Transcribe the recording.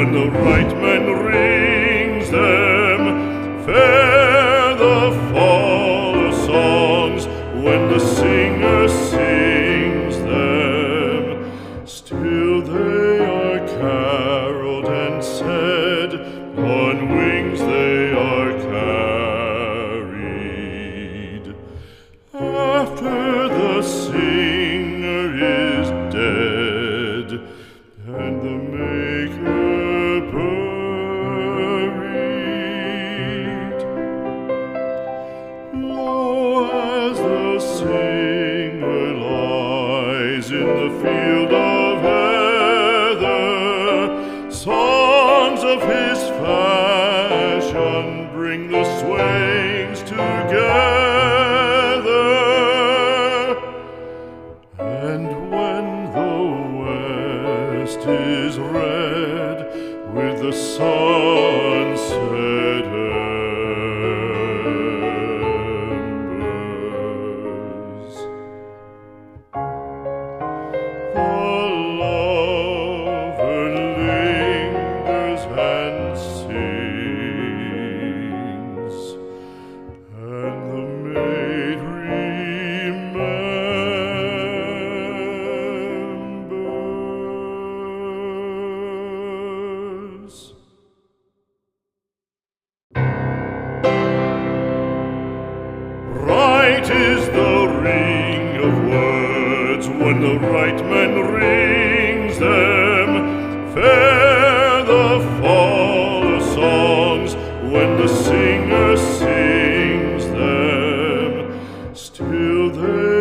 when the right man rings them. Fair the fall of songs when the singer sings them. Still they are caroled and said, on wings they are carried. After the singer is dead and the maker buried, lo, as the singer lies in the field of heather, songs of his fashion bring the swains together. And when the west is red with the sunset embers, the lover lingers and sings, and the maid remembers. Right is the ring of words when the right man rings them. Fair the fall of songs when the singer sings them. Still they